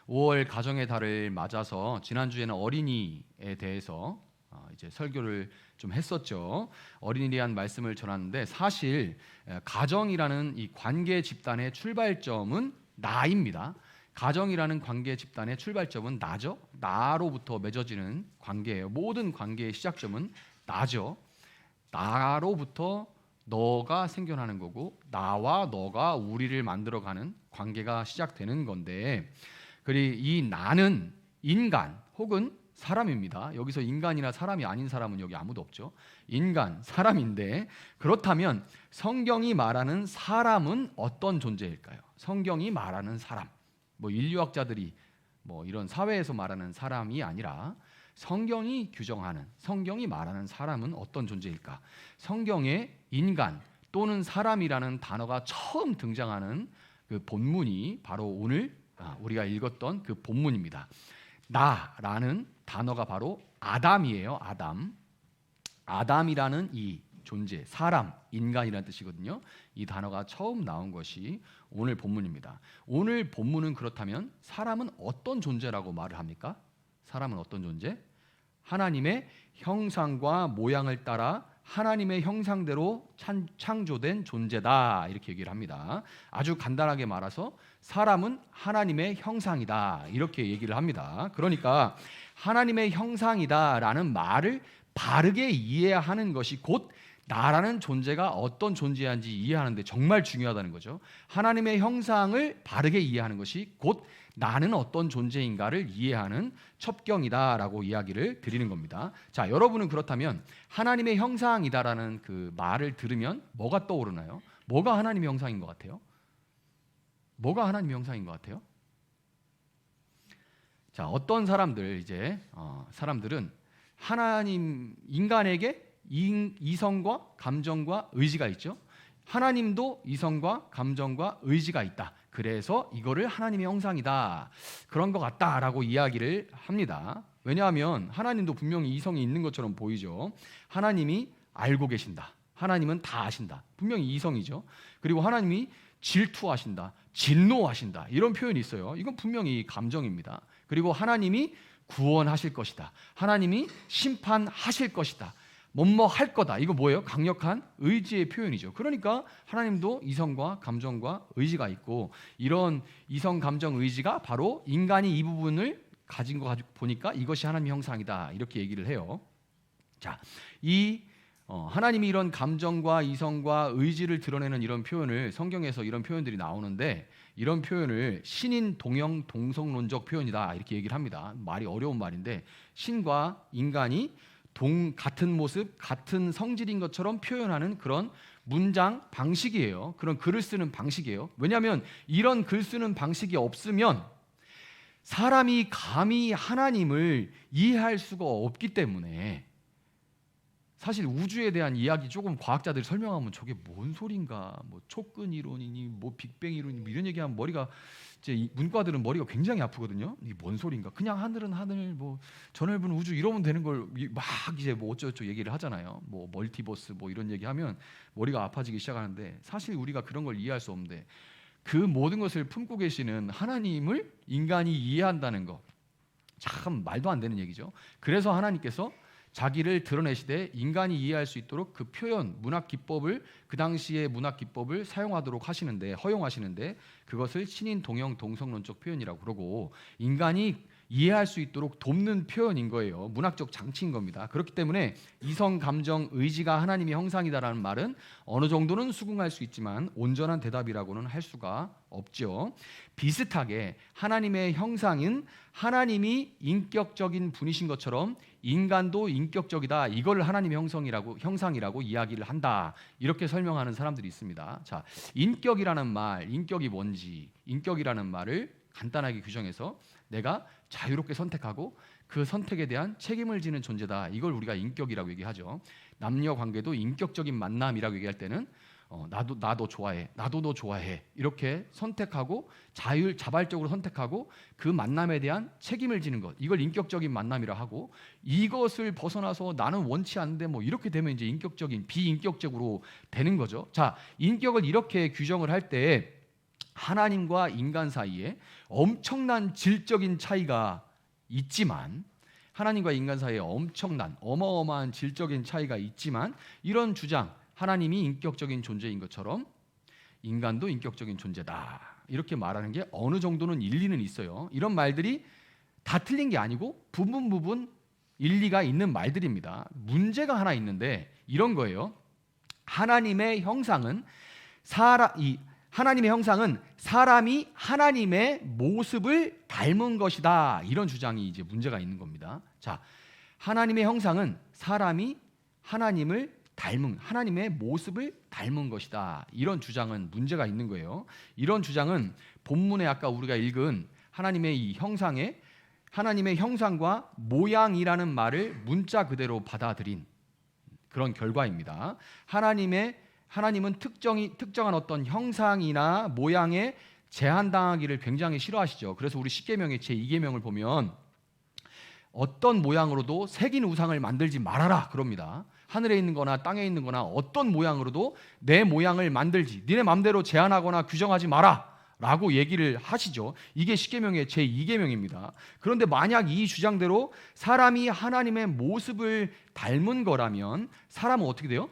5월 가정의 달을 맞아서 지난주에는 어린이에 대해서 이제 설교를 좀 했었죠. 어린이에 대한 말씀을 전하는데 사실 가정이라는 이 관계 집단의 출발점은 나입니다. 가정이라는 관계 집단의 출발점은 나죠. 나로부터 맺어지는 관계예요. 모든 관계의 시작점은 나죠. 나로부터 너가 생겨나는 거고 나와 너가 우리를 만들어가는 관계가 시작되는 건데, 그리고 이 나는 인간 혹은 사람입니다. 여기서 인간이나 사람이 아닌 사람은 여기 아무도 없죠. 인간, 사람인데, 그렇다면 성경이 말하는 사람은 어떤 존재일까요? 성경이 말하는 사람, 뭐 인류학자들이 뭐 이런 사회에서 말하는 사람이 아니라 성경이 규정하는, 성경이 말하는 사람은 어떤 존재일까? 성경에 인간 또는 사람이라는 단어가 처음 등장하는 그 본문이 바로 오늘 우리가 읽었던 그 본문입니다. 나라는 단어가 바로 아담이에요. 아담이라는 이 존재, 사람, 인간이라는 뜻이거든요. 이 단어가 처음 나온 것이 오늘 본문입니다. 오늘 본문은 그렇다면 사람은 어떤 존재라고 말을 합니까? 사람은 어떤 존재? 하나님의 형상과 모양을 따라 하나님의 형상대로 창조된 존재다, 이렇게 얘기를 합니다. 아주 간단하게 말해서 사람은 하나님의 형상이다, 이렇게 얘기를 합니다. 그러니까 하나님의 형상이다라는 말을 바르게 이해하는 것이 곧 나라는 존재가 어떤 존재인지 이해하는데 정말 중요하다는 거죠. 하나님의 형상을 바르게 이해하는 것이 곧 나는 어떤 존재인가를 이해하는 첩경이다라고 이야기를 드리는 겁니다. 자, 여러분은 그렇다면 하나님의 형상이다라는 그 말을 들으면 뭐가 떠오르나요? 뭐가 하나님의 형상인 것 같아요? 뭐가 하나님의 형상인 것 같아요? 자, 어떤 사람들 사람들은 하나님, 인간에게 이성과 감정과 의지가 있죠. 하나님도 이성과 감정과 의지가 있다. 그래서 이거를 하나님의 형상이다, 그런 것 같다라고 이야기를 합니다. 왜냐하면 하나님도 분명히 이성이 있는 것처럼 보이죠. 하나님이 알고 계신다, 하나님은 다 아신다, 분명히 이성이죠. 그리고 하나님이 질투하신다, 진노하신다, 이런 표현이 있어요. 이건 분명히 감정입니다. 그리고 하나님이 구원하실 것이다, 하나님이 심판하실 것이다, 뭐뭐 할 거다, 이거 뭐예요? 강력한 의지의 표현이죠. 그러니까 하나님도 이성과 감정과 의지가 있고, 이런 이성, 감정, 의지가 바로 인간이 이 부분을 가진 거 가지고 보니까 이것이 하나님의 형상이다, 이렇게 얘기를 해요. 자, 하나님이 이런 감정과 이성과 의지를 드러내는 이런 표현을, 성경에서 이런 표현들이 나오는데, 이런 표현을 신인 동형 동성론적 표현이다, 이렇게 얘기를 합니다. 말이 어려운 말인데, 신과 인간이 같은 모습, 같은 성질인 것처럼 표현하는 그런 문장 방식이에요. 그런 글을 쓰는 방식이에요. 왜냐하면 이런 글 쓰는 방식이 없으면 사람이 감히 하나님을 이해할 수가 없기 때문에, 사실 우주에 대한 이야기 조금 과학자들이 설명하면 저게 뭔 소린가, 뭐 촉근 이론이니 뭐 빅뱅 이론이니 뭐 이런 얘기하면 머리가, 이제 문과들은 머리가 굉장히 아프거든요. 이게 뭔 소린가, 그냥 하늘은 하늘, 뭐 저 넓은 우주 이러면 되는 걸 막 이제 뭐 어쩌고저쩌고 얘기를 하잖아요. 뭐 멀티버스 뭐 이런 얘기하면 머리가 아파지기 시작하는데, 사실 우리가 그런 걸 이해할 수 없는데 그 모든 것을 품고 계시는 하나님을 인간이 이해한다는 거, 참 말도 안 되는 얘기죠. 그래서 하나님께서 자기를 드러내시되 인간이 이해할 수 있도록 그 표현, 문학 기법을, 그 당시의 문학 기법을 사용하도록 하시는데, 허용하시는데, 그것을 신인 동형 동성론적 표현이라고 그러고, 인간이 이해할 수 있도록 돕는 표현인 거예요. 문학적 장치인 겁니다. 그렇기 때문에 이성, 감정, 의지가 하나님의 형상이다라는 말은 어느 정도는 수긍할 수 있지만 온전한 대답이라고는 할 수가 없죠. 비슷하게 하나님의 형상인, 하나님이 인격적인 분이신 것처럼 인간도 인격적이다, 이걸 하나님의 형상이라고 이야기를 한다, 이렇게 설명하는 사람들이 있습니다. 자, 인격이라는 말, 인격이 뭔지, 인격이라는 말을 간단하게 규정해서 내가 자유롭게 선택하고 그 선택에 대한 책임을 지는 존재다, 이걸 우리가 인격이라고 얘기하죠. 남녀 관계도 인격적인 만남이라고 얘기할 때는 나도 좋아해, 나도 너 좋아해, 이렇게 선택하고 자발적으로 선택하고 그 만남에 대한 책임을 지는 것, 이걸 인격적인 만남이라 하고, 이것을 벗어나서 나는 원치 않는데 뭐 이렇게 되면 이제 비인격적으로 되는 거죠. 자, 인격을 이렇게 규정을 할 때 하나님과 인간 사이에 엄청난 질적인 차이가 있지만, 하나님과 인간 사이에 엄청난 어마어마한 질적인 차이가 있지만, 이런 주장, 하나님이 인격적인 존재인 것처럼 인간도 인격적인 존재다, 이렇게 말하는 게 어느 정도는 일리는 있어요. 이런 말들이 다 틀린 게 아니고 부분 일리가 있는 말들입니다. 문제가 하나 있는데 이런 거예요. 하나님의 형상은 사람이 하나님의 모습을 닮은 것이다, 이런 주장이 이제 문제가 있는 겁니다. 자, 하나님의 형상은 사람이 하나님의 모습을 닮은 것이다, 이런 주장은 문제가 있는 거예요. 이런 주장은 본문에 아까 우리가 읽은 하나님의 형상과 모양이라는 말을 문자 그대로 받아들인 그런 결과입니다. 하나님은 특정한 어떤 형상이나 모양에 제한당하기를 굉장히 싫어하시죠. 그래서 우리 십계명의 제2계명을 보면 어떤 모양으로도 새긴 우상을 만들지 말아라 그럽니다. 하늘에 있는 거나 땅에 있는 거나 어떤 모양으로도 내 모양을 만들지, 니네 맘대로 제한하거나 규정하지 마라 라고 얘기를 하시죠. 이게 십계명의 제2계명입니다. 그런데 만약 이 주장대로 사람이 하나님의 모습을 닮은 거라면 사람은 어떻게 돼요?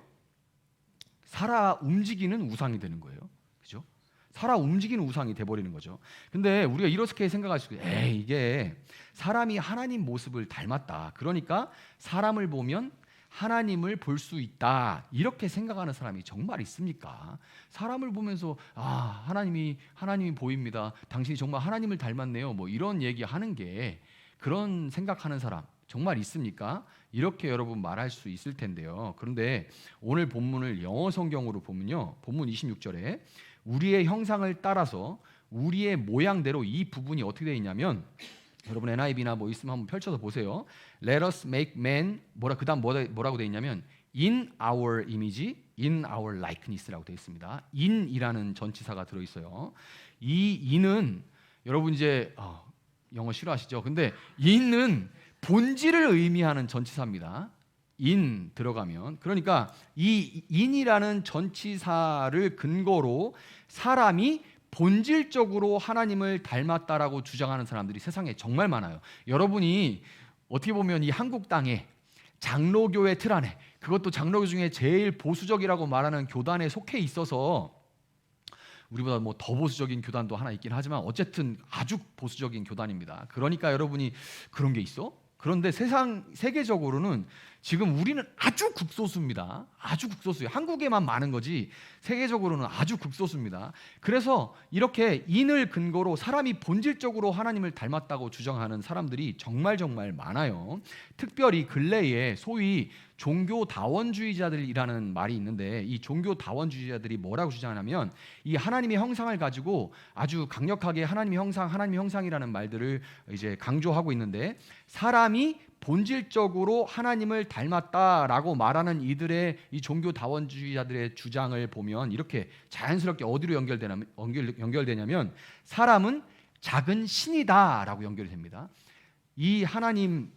살아 움직이는 우상이 되는 거예요. 그죠? 살아 움직이는 우상이 돼버리는 거죠. 근데 우리가 이렇게 생각할 수 있어요. 이게 사람이 하나님 모습을 닮았다, 그러니까 사람을 보면 하나님을 볼 수 있다, 이렇게 생각하는 사람이 정말 있습니까? 사람을 보면서 하나님이 보입니다, 당신이 정말 하나님을 닮았네요, 뭐 이런 얘기하는 게, 그런 생각하는 사람 정말 있습니까? 이렇게 여러분 말할 수 있을 텐데요. 그런데 오늘 본문을 영어 성경으로 보면요, 본문 26절에 우리의 형상을 따라서 우리의 모양대로, 이 부분이 어떻게 되어 있냐면, 여러분 NIV나 뭐 있으면 한번 펼쳐서 보세요. Let us make man, 그다음 뭐라고 되어 있냐면 in our image, in our likeness라고 되어 있습니다. in이라는 전치사가 들어 있어요. 이 in은 여러분 이제 영어 싫어하시죠? 근데 in은 본질을 의미하는 전치사입니다. in 들어가면, 그러니까 이 in이라는 전치사를 근거로 사람이 본질적으로 하나님을 닮았다라고 주장하는 사람들이 세상에 정말 많아요. 여러분이 어떻게 보면 이 한국 땅에 장로교회 틀 안에, 그것도 장로교 중에 제일 보수적이라고 말하는 교단에 속해 있어서, 우리보다 뭐 더 보수적인 교단도 하나 있긴 하지만 어쨌든 아주 보수적인 교단입니다. 그러니까 여러분이 그런 게 있어? 그런데 세계적으로는 지금 우리는 아주 극소수입니다. 아주 극소수예요. 한국에만 많은 거지 세계적으로는 아주 극소수입니다. 그래서 이렇게 인을 근거로 사람이 본질적으로 하나님을 닮았다고 주장하는 사람들이 정말 많아요. 특별히 근래에 소위 종교다원주의자들이라는 말이 있는데, 이 종교다원주의자들이 뭐라고 주장하냐면, 이 하나님의 형상을 가지고 아주 강력하게 하나님의 형상이라는 말들을 이제 강조하고 있는데, 사람이 본질적으로 하나님을 닮았다라고 말하는 이들의 이 종교다원주의자들의 주장을 보면 이렇게 자연스럽게 어디로 연결되냐면 사람은 작은 신이다라고 연결됩니다. 이 하나님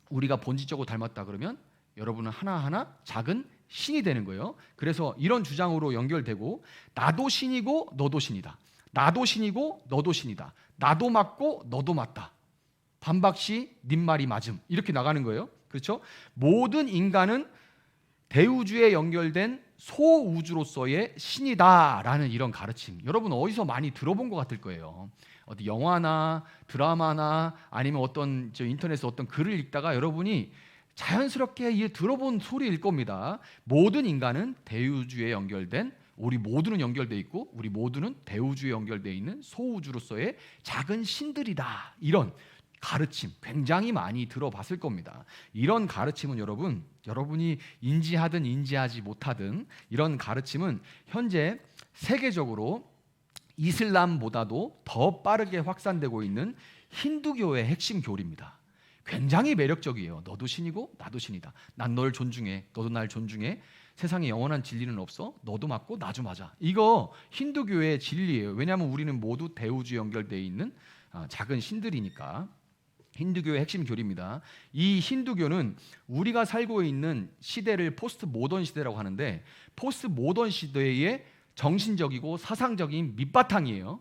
우리가 본질적으로 닮았다 그러면 여러분은 하나하나 작은 신이 되는 거예요. 그래서 이런 주장으로 연결되고, 나도 신이고 너도 신이다, 나도 신이고 너도 신이다, 나도 맞고 너도 맞다, 반박시 님 말이 맞음, 이렇게 나가는 거예요. 그렇죠? 모든 인간은 대우주에 연결된 소우주로서의 신이다라는 이런 가르침, 여러분 어디서 많이 들어본 것 같을 거예요. 어디 영화나 드라마나 아니면 어떤 인터넷에 어떤 글을 읽다가 여러분이 자연스럽게 들어본 소리일 겁니다. 모든 인간은 대우주에 연결된, 우리 모두는 연결되어 있고 우리 모두는 대우주에 연결되어 있는 소우주로서의 작은 신들이다, 이런 가르침 굉장히 많이 들어봤을 겁니다. 이런 가르침은 여러분이 인지하든 인지하지 못하든 이런 가르침은 현재 세계적으로 이슬람보다도 더 빠르게 확산되고 있는 힌두교의 핵심 교리입니다. 굉장히 매력적이에요. 너도 신이고 나도 신이다, 난 널 존중해, 너도 날 존중해, 세상에 영원한 진리는 없어, 너도 맞고 나도 맞아, 이거 힌두교의 진리예요. 왜냐하면 우리는 모두 대우주에 연결되어 있는 작은 신들이니까. 힌두교의 핵심 교리입니다. 이 힌두교는 우리가 살고 있는 시대를 포스트 모던 시대라고 하는데, 포스트 모던 시대의 정신적이고 사상적인 밑바탕이에요.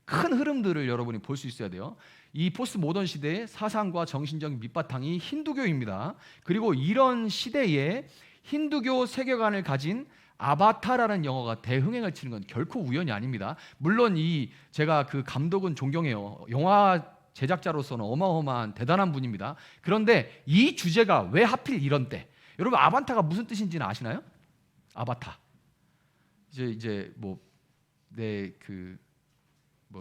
큰 흐름들을 여러분이 볼 수 있어야 돼요. 이 포스트 모던 시대의 사상과 정신적 밑바탕이 힌두교입니다. 그리고 이런 시대에 힌두교 세계관을 가진 아바타라는 영화가 대흥행을 치는 건 결코 우연이 아닙니다. 물론 제가 그 감독은 존경해요. 영화 제작자로서는 어마어마한 대단한 분입니다. 그런데 이 주제가 왜 하필 이런 때? 여러분 아바타가 무슨 뜻인지는 아시나요? 아바타. 이제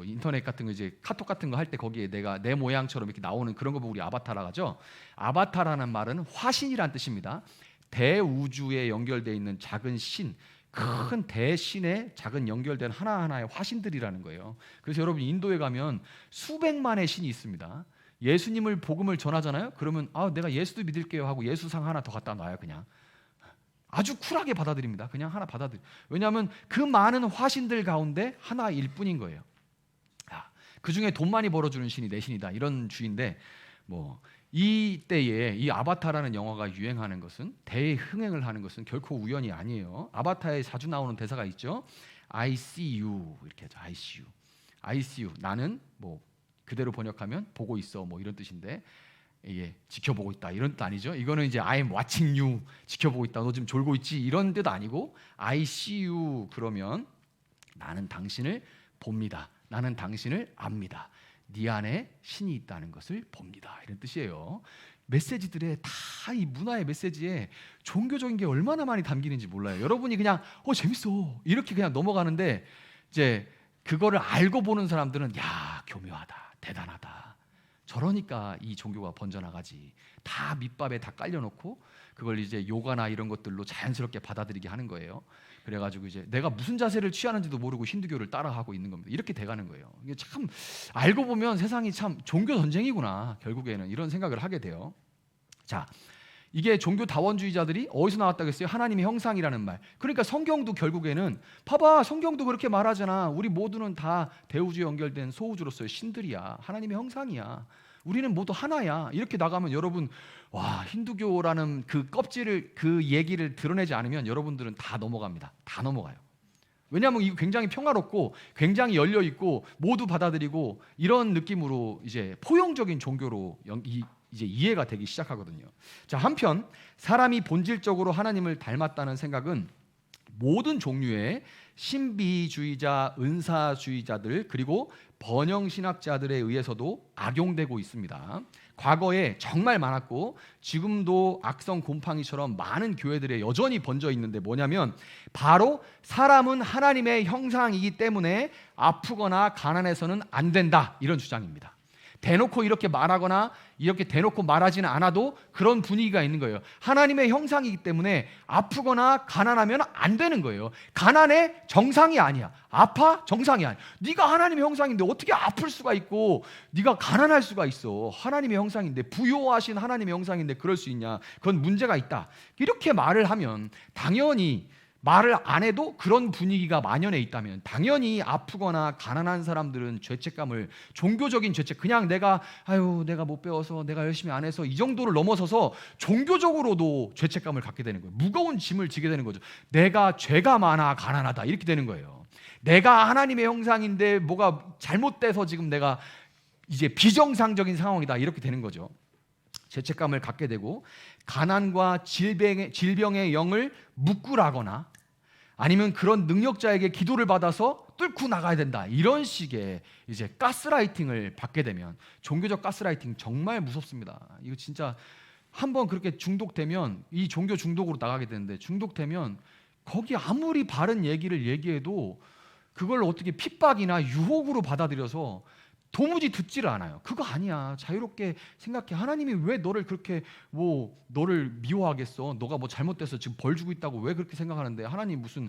인터넷 같은 거 이제 카톡 같은 거 할 때 거기에 내가 내 모양처럼 이렇게 나오는 그런 거 보고 우리 아바타라 하죠. 아바타라는 말은 화신이란 뜻입니다. 대우주에 연결되어 있는 작은 신, 큰 대신에 작은 연결된 하나하나의 화신들이라는 거예요. 그래서 여러분 인도에 가면 수백만의 신이 있습니다. 예수님을 복음을 전하잖아요. 그러면 내가 예수도 믿을게요 하고 예수상 하나 더 갖다 놔요. 그냥 아주 쿨하게 받아들입니다. 그냥 하나 받아들여. 왜냐하면 그 많은 화신들 가운데 하나일 뿐인 거예요. 그 중에 돈 많이 벌어주는 신이 내 신이다 이런 주의인데 이 때에 이 아바타라는 영화가 유행하는 것은 대흥행을 하는 것은 결코 우연이 아니에요. 아바타에 자주 나오는 대사가 있죠. I see you 이렇게 하죠. I see you. I see you. 나는 그대로 번역하면 보고 있어 이런 뜻인데 이게 지켜보고 있다 이런 뜻 아니죠. 이거는 이제 I'm watching you 지켜보고 있다. 너 지금 졸고 있지 이런 뜻 아니고 I see you 그러면 나는 당신을 봅니다. 나는 당신을 압니다. 네 안에 신이 있다는 것을 봅니다. 이런 뜻이에요. 메시지들에 다 이 문화의 메시지에 종교적인 게 얼마나 많이 담기는지 몰라요. 여러분이 그냥 재밌어 이렇게 그냥 넘어가는데 이제 그거를 알고 보는 사람들은 야 교묘하다 대단하다 저러니까 이 종교가 번져나가지 다 밑밥에 다 깔려놓고 그걸 이제 요가나 이런 것들로 자연스럽게 받아들이게 하는 거예요. 그래가지고 이제 내가 무슨 자세를 취하는지도 모르고 힌두교를 따라하고 있는 겁니다. 이렇게 돼가는 거예요. 이게 참 알고 보면 세상이 참 종교 전쟁이구나 결국에는 이런 생각을 하게 돼요. 자, 이게 종교 다원주의자들이 어디서 나왔다겠어요? 하나님의 형상이라는 말. 그러니까 성경도 결국에는 봐봐 성경도 그렇게 말하잖아. 우리 모두는 다 대우주에 연결된 소우주로서의 신들이야. 하나님의 형상이야. 우리는 모두 하나야. 이렇게 나가면 여러분 힌두교라는 그 껍질을 그 얘기를 드러내지 않으면 여러분들은 다 넘어갑니다. 다 넘어가요. 왜냐하면 이거 굉장히 평화롭고 굉장히 열려 있고 모두 받아들이고 이런 느낌으로 이제 포용적인 종교로 이제 이해가 되기 시작하거든요. 자, 한편 사람이 본질적으로 하나님을 닮았다는 생각은 모든 종류의 신비주의자, 은사주의자들 그리고 번영신학자들에 의해서도 악용되고 있습니다. 과거에 정말 많았고 지금도 악성 곰팡이처럼 많은 교회들에 여전히 번져 있는데 뭐냐면 바로 사람은 하나님의 형상이기 때문에 아프거나 가난해서는 안 된다 이런 주장입니다. 대놓고 이렇게 말하거나 이렇게 대놓고 말하지는 않아도 그런 분위기가 있는 거예요. 하나님의 형상이기 때문에 아프거나 가난하면 안 되는 거예요. 가난해? 정상이 아니야. 아파? 정상이 아니야. 네가 하나님의 형상인데 어떻게 아플 수가 있고 네가 가난할 수가 있어. 하나님의 형상인데 부요하신 하나님의 형상인데 그럴 수 있냐. 그건 문제가 있다. 이렇게 말을 하면 당연히 말을 안 해도 그런 분위기가 만연해 있다면 당연히 아프거나 가난한 사람들은 죄책감을 종교적인 죄책 그냥 내가 못 배워서 내가 열심히 안 해서 이 정도를 넘어서서 종교적으로도 죄책감을 갖게 되는 거예요. 무거운 짐을 지게 되는 거죠. 내가 죄가 많아 가난하다 이렇게 되는 거예요. 내가 하나님의 형상인데 뭐가 잘못돼서 지금 내가 이제 비정상적인 상황이다 이렇게 되는 거죠. 죄책감을 갖게 되고 가난과 질병의 영을 묶으라거나 아니면 그런 능력자에게 기도를 받아서 뚫고 나가야 된다 이런 식의 이제 가스라이팅을 받게 되면 종교적 가스라이팅 정말 무섭습니다. 이거 진짜 한번 그렇게 중독되면 이 종교 중독으로 나가게 되는데 중독되면 거기 아무리 바른 얘기를 얘기해도 그걸 어떻게 핍박이나 유혹으로 받아들여서 도무지 듣지를 않아요. 그거 아니야. 자유롭게 생각해. 하나님이 왜 너를 그렇게 너를 미워하겠어? 너가 잘못돼서 지금 벌 주고 있다고 왜 그렇게 생각하는데 하나님 무슨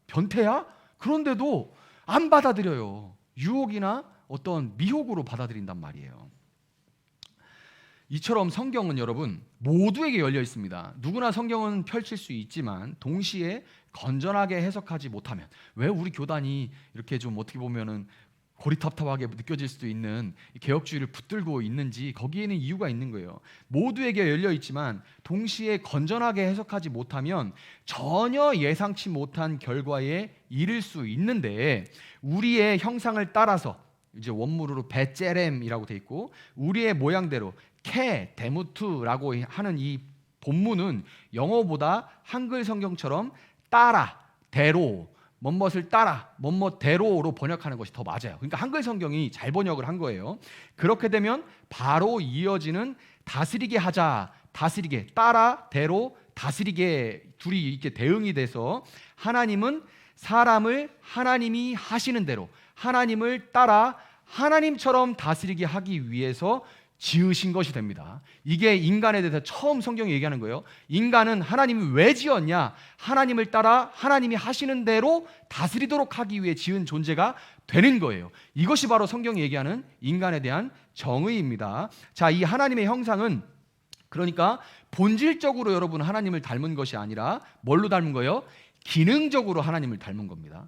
변태야? 그런데도 안 받아들여요. 유혹이나 어떤 미혹으로 받아들인단 말이에요. 이처럼 성경은 여러분 모두에게 열려 있습니다. 누구나 성경은 펼칠 수 있지만 동시에 건전하게 해석하지 못하면 왜 우리 교단이 이렇게 좀 어떻게 보면은 고리탑탑하게 느껴질 수도 있는 개혁주의를 붙들고 있는지 거기에는 이유가 있는 거예요. 모두에게 열려 있지만 동시에 건전하게 해석하지 못하면 전혀 예상치 못한 결과에 이를 수 있는데, 우리의 형상을 따라서 이제 원문으로 베제렘이라고 돼 있고 우리의 모양대로 케 데무트라고 하는 이 본문은 영어보다 한글 성경처럼 따라, 대로, 뭐뭇을 따라, 뭐뭇대로로 번역하는 것이 더 맞아요. 그러니까 한글 성경이 잘 번역을 한 거예요. 그렇게 되면 바로 이어지는 다스리게 하자, 다스리게, 따라, 대로, 다스리게 둘이 이렇게 대응이 돼서 하나님은 사람을 하나님이 하시는 대로 하나님을 따라 하나님처럼 다스리게 하기 위해서 지으신 것이 됩니다. 이게 인간에 대해서 처음 성경이 얘기하는 거예요. 인간은 하나님이 왜 지었냐? 하나님을 따라 하나님이 하시는 대로 다스리도록 하기 위해 지은 존재가 되는 거예요. 이것이 바로 성경이 얘기하는 인간에 대한 정의입니다. 자, 이 하나님의 형상은 그러니까 본질적으로 여러분 하나님을 닮은 것이 아니라 뭘로 닮은 거예요? 기능적으로 하나님을 닮은 겁니다.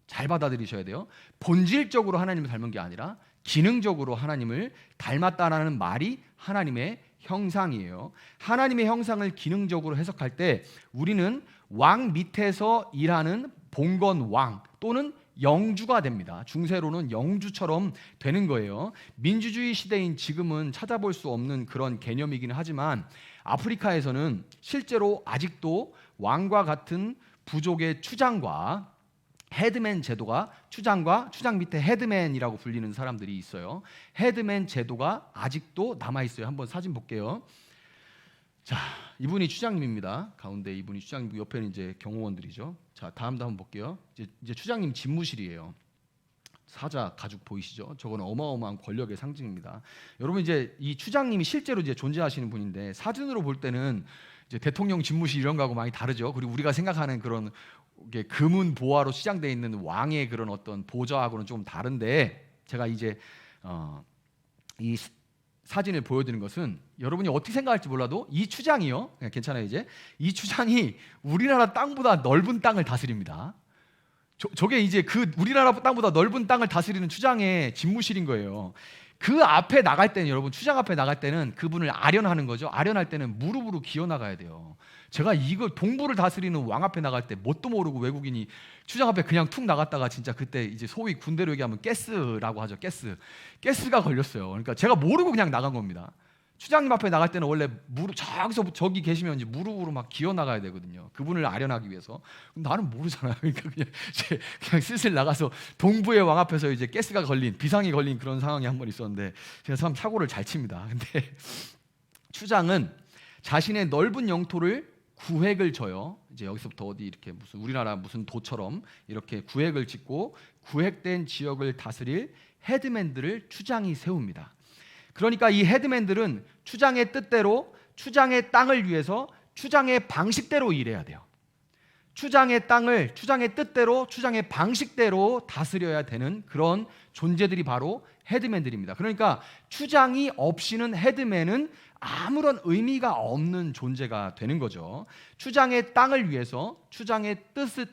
잘 받아들이셔야 돼요. 본질적으로 하나님을 닮은 게 아니라 기능적으로 하나님을 닮았다라는 말이 하나님의 형상이에요. 하나님의 형상을 기능적으로 해석할 때 우리는 왕 밑에서 일하는 봉건 왕 또는 영주가 됩니다. 중세로는 영주처럼 되는 거예요. 민주주의 시대인 지금은 찾아볼 수 없는 그런 개념이기는 하지만 아프리카에서는 실제로 아직도 왕과 같은 부족의 추장과 헤드맨 제도가, 추장과 추장 밑에 헤드맨이라고 불리는 사람들이 있어요. 헤드맨 제도가 아직도 남아 있어요. 한번 사진 볼게요. 자, 이분이 추장님입니다. 가운데 이분이 추장님이고 옆에는 이제 경호원들이죠. 자, 다음도 한번 볼게요. 이제 추장님 집무실이에요. 사자 가죽 보이시죠? 저거는 어마어마한 권력의 상징입니다. 여러분 이제 이 추장님이 실제로 이제 존재하시는 분인데 사진으로 볼 때는 이제 대통령 집무실 이런 거하고 많이 다르죠. 그리고 우리가 생각하는 그런 금은 보화로 치장되어 있는 왕의 그런 어떤 보좌하고는 좀 다른데, 제가 이제 이 사진을 보여드리는 것은 여러분이 어떻게 생각할지 몰라도 이 추장이요, 괜찮아요. 이제 이 추장이 우리나라 땅보다 넓은 땅을 다스립니다. 저게 이제 그 우리나라 땅보다 넓은 땅을 다스리는 추장의 집무실인 거예요. 그 앞에 나갈 때는, 여러분 추장 앞에 나갈 때는 그분을 아련하는 거죠. 아련할 때는 무릎으로 기어 나가야 돼요. 제가 이거 동부를 다스리는 왕 앞에 나갈 때 뭣도 모르고 외국인이 추장 앞에 그냥 툭 나갔다가 진짜 그때 이제 소위 군대로 얘기하면 가스라고 하죠. 가스가 걸렸어요. 그러니까 제가 모르고 그냥 나간 겁니다. 추장님 앞에 나갈 때는 원래 무릎 저기 계시면 이제 무릎으로 막 기어 나가야 되거든요. 그분을 아련하기 위해서. 나는 모르잖아요. 그러니까 그냥 슬슬 나가서 동부의 왕 앞에서 이제 가스가 걸린, 비상이 걸린 그런 상황이 한 번 있었는데 제가 참 사고를 잘 칩니다. 근데 추장은 자신의 넓은 영토를 구획을 져요. 이제 여기서부터 어디 이렇게 무슨 우리나라 무슨 도처럼 이렇게 구획을 짓고 구획된 지역을 다스릴 헤드맨들을 추장이 세웁니다. 그러니까 이 헤드맨들은 추장의 뜻대로, 추장의 땅을 위해서 추장의 방식대로 일해야 돼요. 추장의 땅을 추장의 뜻대로, 추장의 방식대로 다스려야 되는 그런 존재들이 바로 헤드맨들입니다. 그러니까 추장이 없이는 헤드맨은 아무런 의미가 없는 존재가 되는 거죠. 추장의 땅을 위해서, 추장의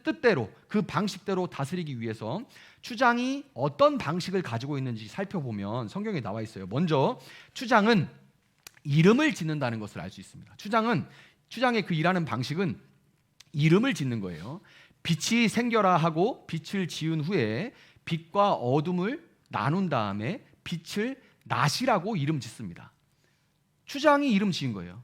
뜻대로, 그 방식대로 다스리기 위해서 추장이 어떤 방식을 가지고 있는지 살펴보면 성경에 나와 있어요. 먼저 추장은 이름을 짓는다는 것을 알 수 있습니다. 추장의 그 일하는 방식은 이름을 짓는 거예요. 빛이 생겨라 하고 빛을 지은 후에 빛과 어둠을 나눈 다음에 빛을 낮이라고 이름 짓습니다. 추장이 이름 지은 거예요.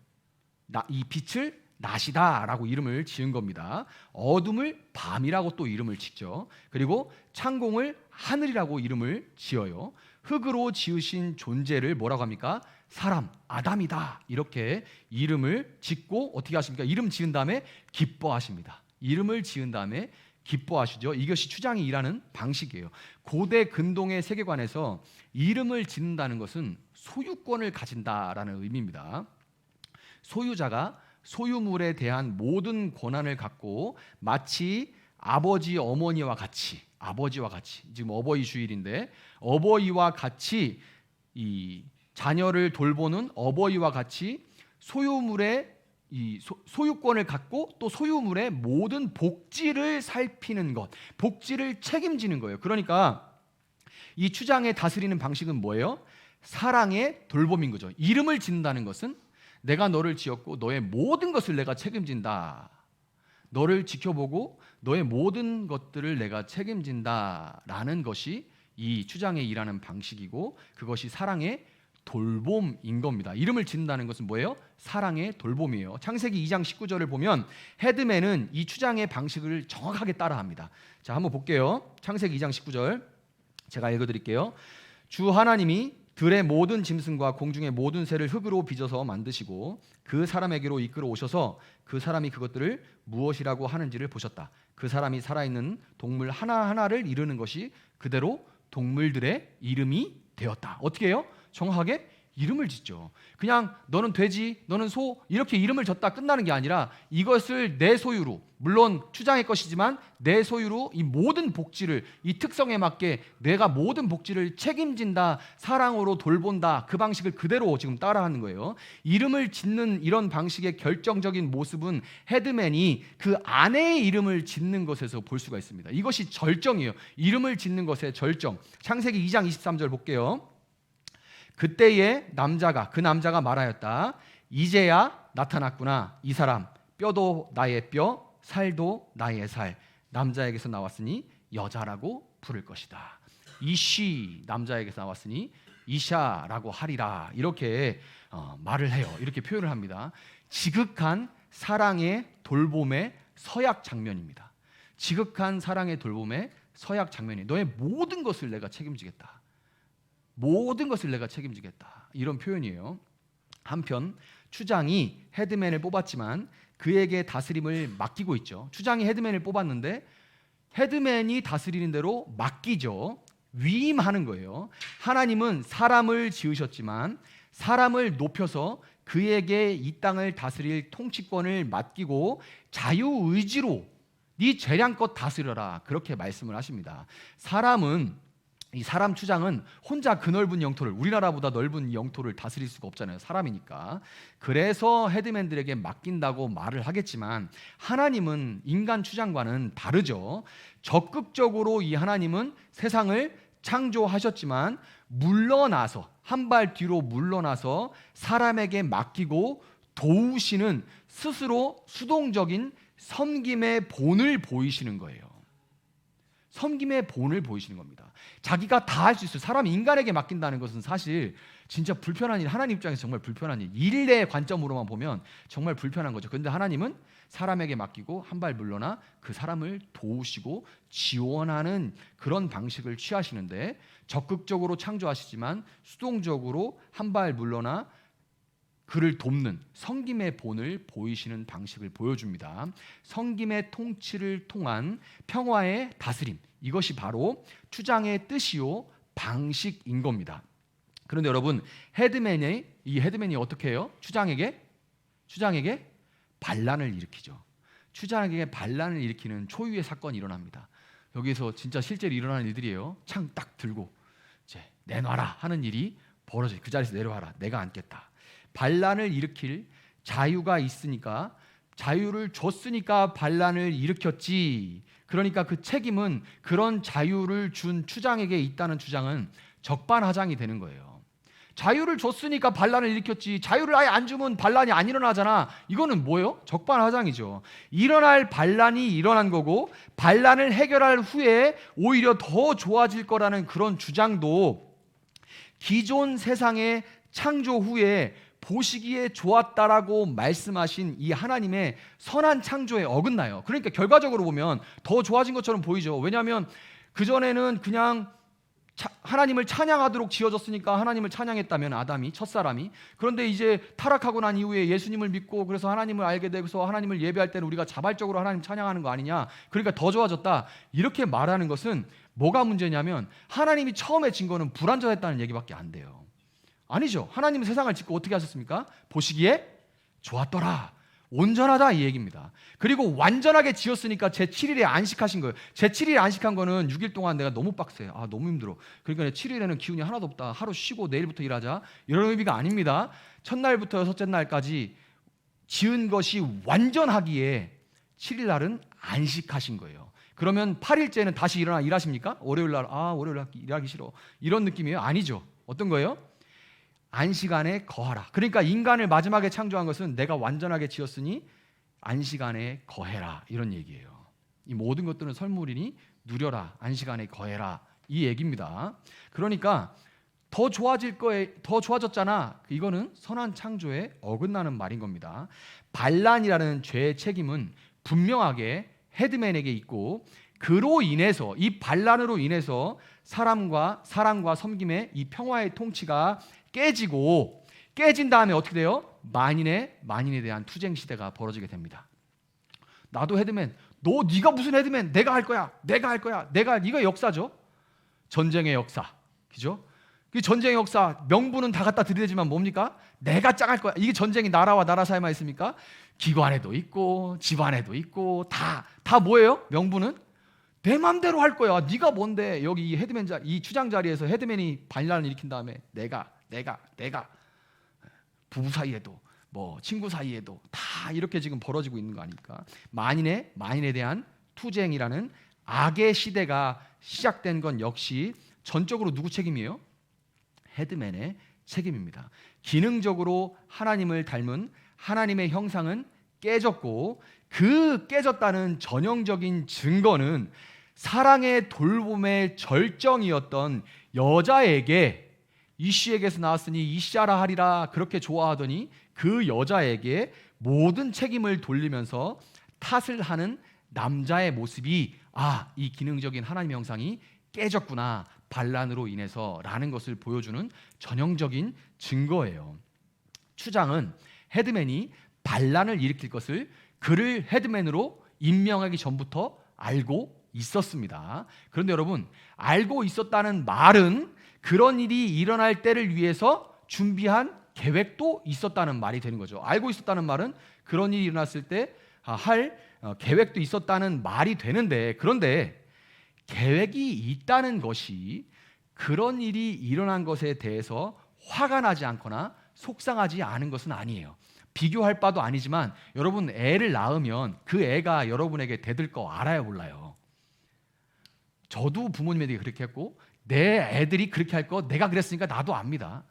이 빛을 낮이다라고 이름을 지은 겁니다. 어둠을 밤이라고 또 이름을 짓죠. 그리고 창공을 하늘이라고 이름을 지어요. 흙으로 지으신 존재를 뭐라고 합니까? 사람, 아담이다. 이렇게 이름을 짓고 어떻게 하십니까? 이름 지은 다음에 기뻐하십니다. 이름을 지은 다음에 기뻐하시죠. 이것이 추장이 일하는 방식이에요. 고대 근동의 세계관에서 이름을 짓는다는 것은 소유권을 가진다라는 의미입니다. 소유자가 소유물에 대한 모든 권한을 갖고 마치 아버지 어머니와 같이, 지금 어버이 주일인데 어버이와 같이 이 자녀를 돌보는 어버이와 같이 소유물의 소유권을 갖고 또 소유물의 모든 복지를 살피는 것, 복지를 책임지는 거예요. 그러니까 이 추장의 다스리는 방식은 뭐예요? 사랑의 돌봄인 거죠. 이름을 짓는다는 것은 내가 너를 지었고 너의 모든 것을 내가 책임진다. 너를 지켜보고 너의 모든 것들을 내가 책임진다라는 것이 이 추장의 일하는 방식이고, 그것이 사랑의 돌봄인 겁니다. 이름을 짓는다는 것은 뭐예요? 사랑의 돌봄이에요. 창세기 2장 19절을 보면 헤드맨은 이 추장의 방식을 정확하게 따라합니다. 자, 한번 볼게요. 창세기 2장 19절 제가 읽어드릴게요. 주 하나님이 들의 모든 짐승과 공중의 모든 새를 흙으로 빚어서 만드시고 그 사람에게로 이끌어 오셔서 그 사람이 그것들을 무엇이라고 하는지를 보셨다. 그 사람이 살아있는 동물 하나하나를 이루는 것이 그대로 동물들의 이름이 되었다. 어떻게 해요? 정확하게 이름을 짓죠. 그냥 너는 돼지, 너는 소 이렇게 이름을 졌다 끝나는 게 아니라 이것을 내 소유로, 물론 추장의 것이지만 내 소유로 이 모든 복지를, 이 특성에 맞게 내가 모든 복지를 책임진다, 사랑으로 돌본다, 그 방식을 그대로 지금 따라하는 거예요. 이름을 짓는 이런 방식의 결정적인 모습은 헤드맨이 그 아내의 이름을 짓는 것에서 볼 수가 있습니다. 이것이 절정이에요. 이름을 짓는 것의 절정. 창세기 2장 23절 볼게요. 그때에 그 남자가 말하였다. 이제야 나타났구나. 이 사람 뼈도 나의 뼈, 살도 나의 살. 남자에게서 나왔으니 여자라고 부를 것이다. 이시 남자에게서 나왔으니 이샤라고 하리라. 이렇게 말을 해요. 이렇게 표현을 합니다. 지극한 사랑의 돌봄의 서약 장면입니다. 지극한 사랑의 돌봄의 서약 장면이 너의 모든 것을 내가 책임지겠다. 모든 것을 내가 책임지겠다. 이런 표현이에요. 한편 추장이 헤드맨을 뽑았지만 그에게 다스림을 맡기고 있죠. 추장이 헤드맨을 뽑았는데 헤드맨이 다스리는 대로 맡기죠. 위임하는 거예요. 하나님은 사람을 지으셨지만 사람을 높여서 그에게 이 땅을 다스릴 통치권을 맡기고 자유의지로 네 재량껏 다스려라, 그렇게 말씀을 하십니다. 이 사람 추장은 혼자 그 넓은 영토를, 우리나라보다 넓은 영토를 다스릴 수가 없잖아요. 사람이니까. 그래서 헤드맨들에게 맡긴다고 말을 하겠지만 하나님은 인간 추장과는 다르죠. 적극적으로 이 하나님은 세상을 창조하셨지만 물러나서, 한 발 뒤로 물러나서 사람에게 맡기고 도우시는, 스스로 수동적인 섬김의 본을 보이시는 거예요. 섬김의 본을 보이시는 겁니다. 자기가 다 할 수 있어요. 사람이 인간에게 맡긴다는 것은 사실 진짜 불편한 일, 하나님 입장에서 정말 불편한 일, 일의 관점으로만 보면 정말 불편한 거죠. 그런데 하나님은 사람에게 맡기고 한 발 물러나 그 사람을 도우시고 지원하는 그런 방식을 취하시는데, 적극적으로 창조하시지만 수동적으로 한 발 물러나 그를 돕는 섬김의 본을 보이시는 방식을 보여줍니다. 섬김의 통치를 통한 평화의 다스림, 이것이 바로 추장의 뜻이요 방식인 겁니다. 그런데 여러분, 헤드맨이 어떻게 해요? 추장에게 반란을 일으키죠. 추장에게 반란을 일으키는 초유의 사건이 일어납니다. 여기서 진짜 실제로 일어나는 일들이에요. 창 딱 들고 이제 내놔라 하는 일이 벌어져요. 그 자리에서 내려와라, 내가 앉겠다. 반란을 일으킬 자유가 있으니까, 자유를 줬으니까 반란을 일으켰지. 그러니까 그 책임은 그런 자유를 준 추장에게 있다는 주장은 적반하장이 되는 거예요. 자유를 줬으니까 반란을 일으켰지, 자유를 아예 안 주면 반란이 안 일어나잖아. 이거는 뭐예요? 적반하장이죠. 일어날 반란이 일어난 거고, 반란을 해결할 후에 오히려 더 좋아질 거라는 그런 주장도 기존 세상의 창조 후에 보시기에 좋았다라고 말씀하신 이 하나님의 선한 창조에 어긋나요. 그러니까 결과적으로 보면 더 좋아진 것처럼 보이죠. 왜냐하면 그전에는 그냥 하나님을 찬양하도록 지어졌으니까 하나님을 찬양했다면, 아담이, 첫사람이. 그런데 이제 타락하고 난 이후에 예수님을 믿고 그래서 하나님을 알게 되고서 하나님을 예배할 때는 우리가 자발적으로 하나님 찬양하는 거 아니냐, 그러니까 더 좋아졌다, 이렇게 말하는 것은 뭐가 문제냐면 하나님이 처음에 진 거는 불완전했다는 얘기밖에 안 돼요. 아니죠. 하나님은 세상을 짓고 어떻게 하셨습니까? 보시기에 좋았더라, 온전하다, 이 얘기입니다. 그리고 완전하게 지었으니까 제7일에 안식하신 거예요. 제7일에 안식한 거는 6일 동안 내가 너무 빡세, 너무 힘들어, 그러니까 7일에는 기운이 하나도 없다, 하루 쉬고 내일부터 일하자, 이런 의미가 아닙니다. 첫날부터 여섯째 날까지 지은 것이 완전하기에 7일 날은 안식하신 거예요. 그러면 8일째는 다시 일어나 일하십니까? 월요일 날 월요일 날 일하기 싫어. 이런 느낌이에요? 아니죠. 어떤 거예요? 안식안에 거하라. 그러니까 인간을 마지막에 창조한 것은 내가 완전하게 지었으니 안식안에 거해라. 이런 얘기예요. 이 모든 것들은 설물이니 누려라. 안식안에 거해라. 이 얘기입니다. 그러니까 더 좋아졌잖아. 이거는 선한 창조에 어긋나는 말인 겁니다. 반란이라는 죄의 책임은 분명하게 헤드맨에게 있고, 그로 인해서, 이 반란으로 인해서 사랑과 섬김의 이 평화의 통치가 깨진 다음에 어떻게 돼요? 만인에 대한 투쟁 시대가 벌어지게 됩니다. 나도 헤드맨, 네가 무슨 헤드맨? 내가 할 거야. 이거 역사죠. 전쟁의 역사, 그죠? 그 전쟁의 역사, 명분은 다 갖다 들이대지만 뭡니까? 내가 짱할 거야. 이게 전쟁이 나라와 나라 사이만 있습니까? 기관에도 있고 집안에도 있고 다 뭐예요? 명분은 내 맘대로 할 거야. 네가 뭔데? 여기 이 추장 자리에서 헤드맨이 반란을 일으킨 다음에 내가 부부 사이에도 뭐 친구 사이에도 다 이렇게 지금 벌어지고 있는 거 아닙니까? 만인에 대한 투쟁이라는 악의 시대가 시작된 건 역시 전적으로 누구 책임이에요? 헤드맨의 책임입니다. 기능적으로 하나님을 닮은 하나님의 형상은 깨졌고, 그 깨졌다는 전형적인 증거는 사랑의 돌봄의 절정이었던 여자에게, 이씨에게서 나왔으니 이씨하라 하리라 그렇게 좋아하더니 그 여자에게 모든 책임을 돌리면서 탓을 하는 남자의 모습이 이 기능적인 하나님의 형상이 깨졌구나, 반란으로 인해서라는 것을 보여주는 전형적인 증거예요. 추장은 헤드맨이 반란을 일으킬 것을 그를 헤드맨으로 임명하기 전부터 알고 있었습니다. 그런데 여러분, 알고 있었다는 말은 그런 일이 일어날 때를 위해서 준비한 계획도 있었다는 말이 되는 거죠. 알고 있었다는 말은 그런 일이 일어났을 때 할 계획도 있었다는 말이 되는데, 그런데 계획이 있다는 것이 그런 일이 일어난 것에 대해서 화가 나지 않거나 속상하지 않은 것은 아니에요. 비교할 바도 아니지만 여러분, 애를 낳으면 그 애가 여러분에게 대들 거 알아요, 몰라요? 저도 부모님에게 그렇게 했고, 내 애들이 그렇게 할 거 내가 그랬으니까 나도 압니다.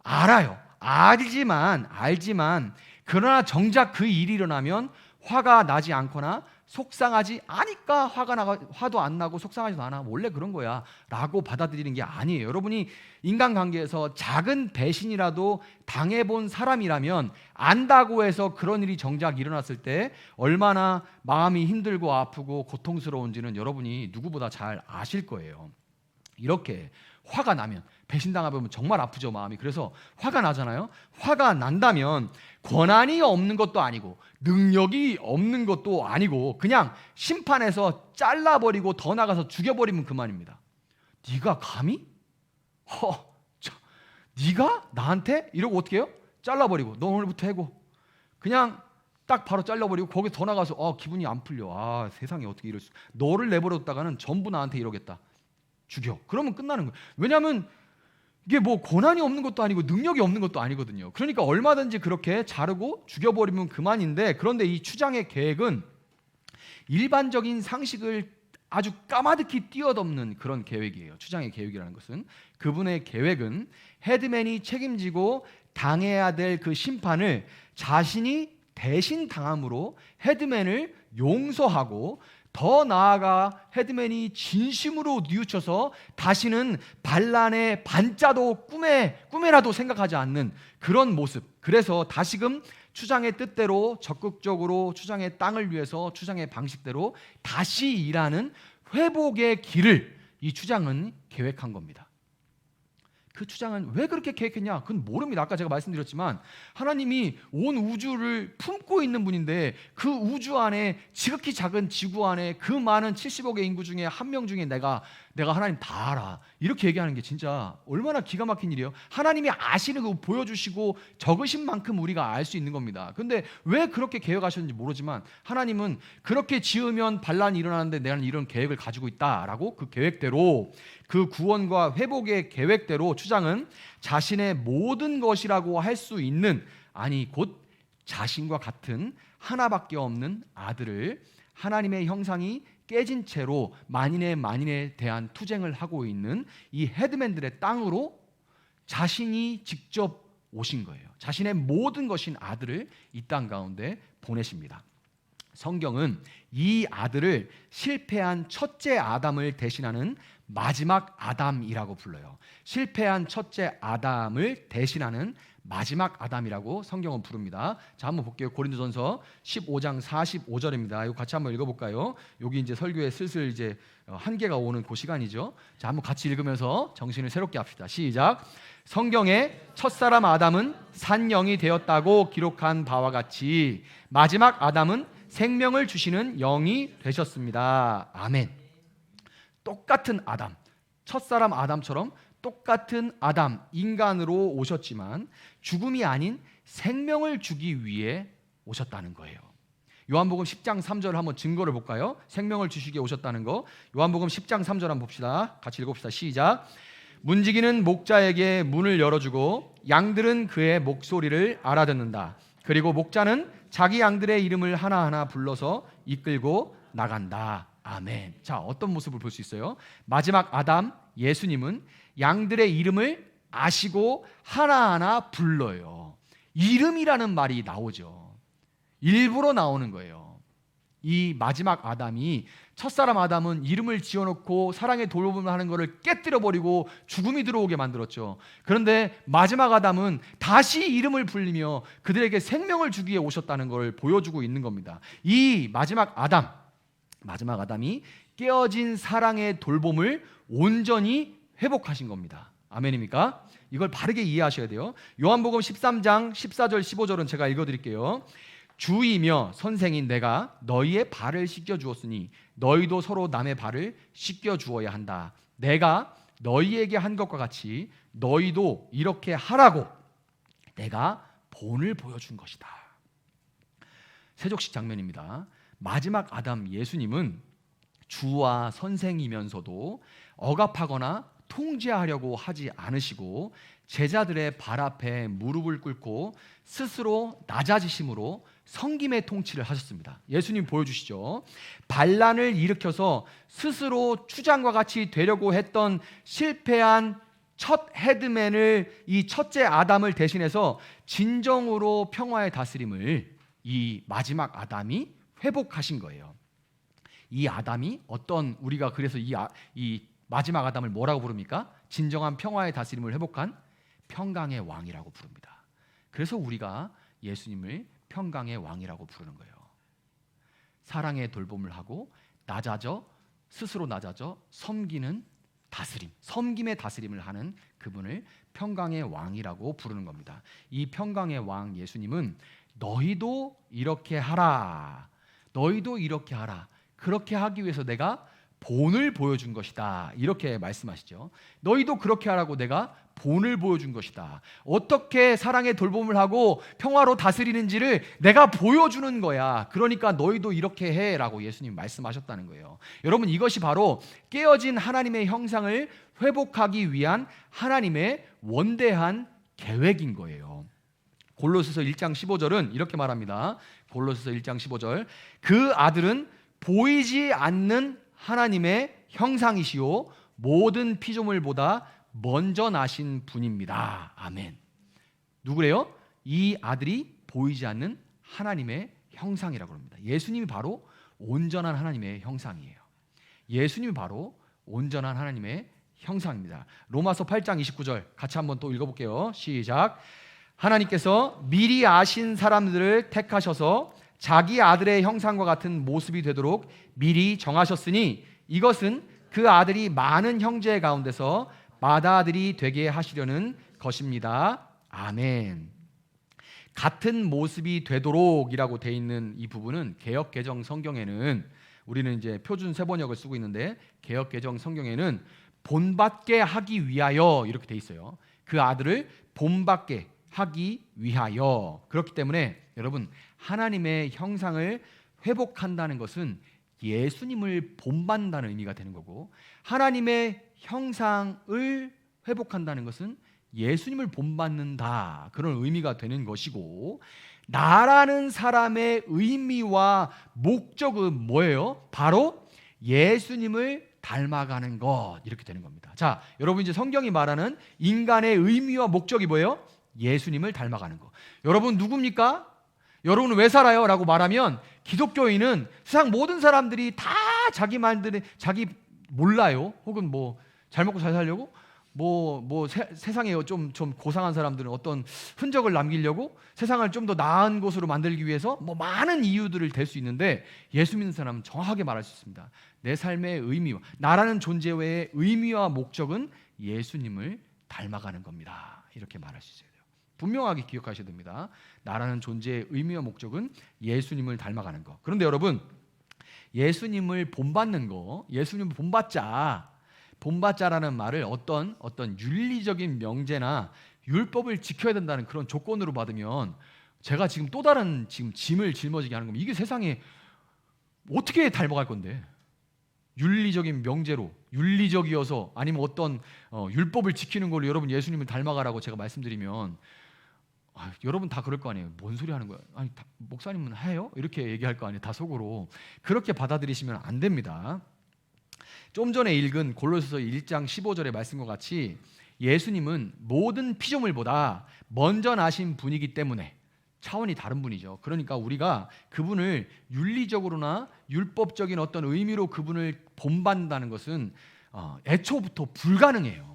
알아요. 알지만 그러나 정작 그 일이 일어나면 화가 나지 않거나 속상하지 않으니까 화도 안 나고 속상하지도 않아. 원래 그런 거야 라고 받아들이는 게 아니에요. 여러분이 인간관계에서 작은 배신이라도 당해본 사람이라면 안다고 해서 그런 일이 정작 일어났을 때 얼마나 마음이 힘들고 아프고 고통스러운지는 여러분이 누구보다 잘 아실 거예요. 이렇게 화가 나면, 배신당하면 정말 아프죠, 마음이. 그래서 화가 나잖아요. 화가 난다면 권한이 없는 것도 아니고 능력이 없는 것도 아니고 그냥 심판해서 잘라버리고 더 나가서 죽여버리면 그만입니다. 네가 감히? 네가 나한테? 이러고 어떻게 해요? 잘라버리고 너 오늘부터 해고. 그냥 딱 바로 잘라버리고 거기 더 나가서 기분이 안 풀려. 세상에 어떻게 이럴 수. 너를 내버려뒀다가는 전부 나한테 이러겠다. 죽여. 그러면 끝나는 거예요. 왜냐하면 이게 뭐 권한이 없는 것도 아니고 능력이 없는 것도 아니거든요. 그러니까 얼마든지 그렇게 자르고 죽여버리면 그만인데, 그런데 이 추장의 계획은 일반적인 상식을 아주 까마득히 뛰어넘는 그런 계획이에요. 추장의 계획이라는 것은, 그분의 계획은 헤드맨이 책임지고 당해야 될 그 심판을 자신이 대신 당함으로 헤드맨을 용서하고, 더 나아가 헤드맨이 진심으로 뉘우쳐서 다시는 반란의 반자도 꿈에라도 생각하지 않는 그런 모습. 그래서 다시금 추장의 뜻대로 적극적으로 추장의 땅을 위해서 추장의 방식대로 다시 일하는 회복의 길을 이 추장은 계획한 겁니다. 그 추장은 왜 그렇게 계획했냐? 그건 모릅니다. 아까 제가 말씀드렸지만 하나님이 온 우주를 품고 있는 분인데, 그 우주 안에 지극히 작은 지구 안에 그 많은 70억의 인구 중에 한 명 중에 내가 하나님 다 알아, 이렇게 얘기하는 게 진짜 얼마나 기가 막힌 일이에요. 하나님이 아시는 거 보여주시고 적으신 만큼 우리가 알 수 있는 겁니다. 근데 왜 그렇게 계획하셨는지 모르지만 하나님은 그렇게 지으면 반란이 일어나는데 나는 이런 계획을 가지고 있다라고 그 계획대로, 그 구원과 회복의 계획대로 추장은 자신의 모든 것이라고 할 수 있는, 곧 자신과 같은 하나밖에 없는 아들을 하나님의 형상이 깨진 채로 만인에 대한 투쟁을 하고 있는 이 헤드맨들의 땅으로 자신이 직접 오신 거예요. 자신의 모든 것인 아들을 이 땅 가운데 보내십니다. 성경은 이 아들을 실패한 첫째 아담을 대신하는 마지막 아담이라고 불러요. 실패한 첫째 아담을 대신하는 마지막 아담이라고 성경은 부릅니다. 자, 한번 볼게요. 고린도전서 15장 45절입니다. 이거 같이 한번 읽어볼까요? 여기 이제 설교에 슬슬 이제 한계가 오는 그 시간이죠. 자, 한번 같이 읽으면서 정신을 새롭게 합시다. 시작. 성경에 첫사람 아담은 산영이 되었다고 기록한 바와 같이 마지막 아담은 생명을 주시는 영이 되셨습니다. 아멘. 똑같은 아담, 첫사람 아담처럼 똑같은 아담, 인간으로 오셨지만 죽음이 아닌 생명을 주기 위해 오셨다는 거예요. 요한복음 10장 3절 한번 증거를 볼까요? 생명을 주시기에 오셨다는 거. 요한복음 10장 3절 한번 봅시다. 같이 읽어봅시다. 시작. 문지기는 목자에게 문을 열어주고 양들은 그의 목소리를 알아듣는다. 그리고 목자는 자기 양들의 이름을 하나하나 불러서 이끌고 나간다. 아멘. 자, 어떤 모습을 볼 수 있어요? 마지막 아담 예수님은 양들의 이름을 아시고 하나하나 불러요. 이름이라는 말이 나오죠. 일부러 나오는 거예요. 이 마지막 아담이, 첫사람 아담은 이름을 지어놓고 사랑의 돌봄을 하는 것을 깨뜨려버리고 죽음이 들어오게 만들었죠. 그런데 마지막 아담은 다시 이름을 불리며 그들에게 생명을 주기 위해 오셨다는 걸 보여주고 있는 겁니다. 이 마지막 아담이 깨어진 사랑의 돌봄을 온전히 회복하신 겁니다. 아멘입니까? 이걸 바르게 이해하셔야 돼요. 요한복음 13장 14절 15절은 제가 읽어드릴게요. 주이며 선생인 내가 너희의 발을 씻겨 주었으니 너희도 서로 남의 발을 씻겨 주어야 한다. 내가 너희에게 한 것과 같이 너희도 이렇게 하라고 내가 본을 보여준 것이다. 세족식 장면입니다. 마지막 아담 예수님은 주와 선생이면서도 억압하거나 통제하려고 하지 않으시고 제자들의 발 앞에 무릎을 꿇고 스스로 낮아지심으로 섬김의 통치를 하셨습니다. 예수님 보여주시죠. 반란을 일으켜서 스스로 추장과 같이 되려고 했던 실패한 첫 헤드맨을, 이 첫째 아담을 대신해서 진정으로 평화의 다스림을 이 마지막 아담이 회복하신 거예요. 이 아담이 어떤, 우리가 그래서 이 마지막 아담을 뭐라고 부릅니까? 진정한 평화의 다스림을 회복한 평강의 왕이라고 부릅니다. 그래서 우리가 예수님을 평강의 왕이라고 부르는 거예요. 사랑의 돌봄을 하고 스스로 낮아져 섬기는 다스림, 섬김의 다스림을 하는 그분을 평강의 왕이라고 부르는 겁니다. 이 평강의 왕 예수님은 너희도 이렇게 하라, 너희도 이렇게 하라, 그렇게 하기 위해서 내가 본을 보여준 것이다, 이렇게 말씀하시죠. 너희도 그렇게 하라고 내가 본을 보여준 것이다. 어떻게 사랑의 돌봄을 하고 평화로 다스리는지를 내가 보여주는 거야. 그러니까 너희도 이렇게 해라고 예수님 말씀하셨다는 거예요. 여러분, 이것이 바로 깨어진 하나님의 형상을 회복하기 위한 하나님의 원대한 계획인 거예요. 골로새서 1장 15절은 이렇게 말합니다. 골로새서 1장 15절, 그 아들은 보이지 않는 하나님의 형상이시요 모든 피조물보다 먼저 나신 분입니다. 아멘. 누구래요? 이 아들이 보이지 않는 하나님의 형상이라고 합니다. 예수님이 바로 온전한 하나님의 형상이에요. 예수님이 바로 온전한 하나님의 형상입니다. 로마서 8장 29절 같이 한번 또 읽어볼게요. 시작. 하나님께서 미리 아신 사람들을 택하셔서 자기 아들의 형상과 같은 모습이 되도록 미리 정하셨으니 이것은 그 아들이 많은 형제 가운데서 맏아들이 되게 하시려는 것입니다. 아멘. 같은 모습이 되도록이라고 돼 있는 이 부분은 개역 개정 성경에는, 우리는 이제 표준 세번역을 쓰고 있는데 개역 개정 성경에는 본받게 하기 위하여 이렇게 돼 있어요. 그 아들을 본받게 하기 위하여. 그렇기 때문에 여러분, 하나님의 형상을 회복한다는 것은 예수님을 본받는다는 의미가 되는 거고, 하나님의 형상을 회복한다는 것은 예수님을 본받는다, 그런 의미가 되는 것이고, 나라는 사람의 의미와 목적은 뭐예요? 바로 예수님을 닮아가는 것, 이렇게 되는 겁니다. 자, 여러분 이제 성경이 말하는 인간의 의미와 목적이 뭐예요? 예수님을 닮아가는 것. 여러분 누굽니까? 여러분은 왜 살아요? 라고 말하면 기독교인은 세상 모든 사람들이 다 자기 말들이 자기 몰라요. 혹은 뭐 잘 먹고 잘 살려고 세상에 좀 고상한 사람들은 어떤 흔적을 남기려고 세상을 좀 더 나은 곳으로 만들기 위해서 뭐 많은 이유들을 댈 수 있는데, 예수 믿는 사람은 정확하게 말할 수 있습니다. 내 삶의 의미와 나라는 존재의 의미와 목적은 예수님을 닮아가는 겁니다. 이렇게 말할 수 있어요. 분명하게 기억하셔야 됩니다. 나라는 존재의 의미와 목적은 예수님을 닮아가는 것. 그런데 여러분, 예수님을 본받는 거, 예수님을 본받자라는 말을 어떤 윤리적인 명제나 율법을 지켜야 된다는 그런 조건으로 받으면, 제가 지금 또 다른 짐을 짊어지게 하는 겁니다. 이게 세상에 어떻게 닮아갈 건데? 윤리적인 명제로, 윤리적이어서, 아니면 어떤 율법을 지키는 걸로 여러분 예수님을 닮아가라고 제가 말씀드리면, 여러분 다 그럴 거 아니에요. 뭔 소리 하는 거야? 아니, 목사님은 해요? 이렇게 얘기할 거 아니에요. 다 속으로. 그렇게 받아들이시면 안 됩니다. 좀 전에 읽은 골로새서 1장 15절의 말씀과 같이 예수님은 모든 피조물보다 먼저 나신 분이기 때문에 차원이 다른 분이죠. 그러니까 우리가 그분을 윤리적으로나 율법적인 어떤 의미로 그분을 본받는다는 것은 애초부터 불가능해요.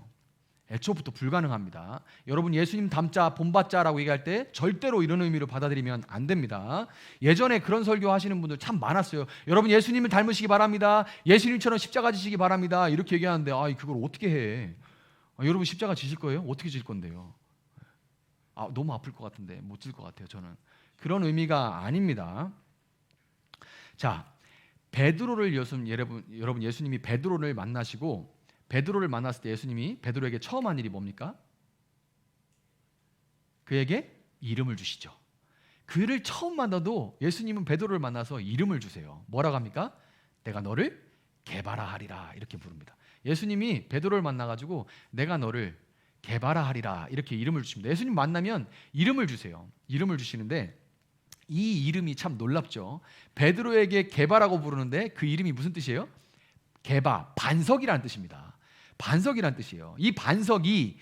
애초부터 불가능합니다. 여러분 예수님 닮자, 본받자라고 얘기할 때 절대로 이런 의미로 받아들이면 안 됩니다. 예전에 그런 설교 하시는 분들 참 많았어요. 여러분 예수님을 닮으시기 바랍니다. 예수님처럼 십자가 지시기 바랍니다. 이렇게 얘기하는데 그걸 어떻게 해? 여러분 십자가 지실 거예요? 어떻게 질 건데요? 너무 아플 것 같은데 못 질 것 같아요. 저는 그런 의미가 아닙니다. 자, 베드로를 여러분 예수님이 베드로를 만나시고, 베드로를 만났을 때 예수님이 베드로에게 처음 한 일이 뭡니까? 그에게 이름을 주시죠. 그를 처음 만나도 예수님은 베드로를 만나서 이름을 주세요. 뭐라고 합니까? 내가 너를 게바라하리라, 이렇게 부릅니다. 예수님이 베드로를 만나가지고 내가 너를 게바라하리라, 이렇게 이름을 주십니다. 예수님 만나면 이름을 주세요. 이름을 주시는데 이 이름이 참 놀랍죠. 베드로에게 게바라고 부르는데 그 이름이 무슨 뜻이에요? 게바, 반석이라는 뜻입니다. 반석이란 뜻이에요. 이 반석이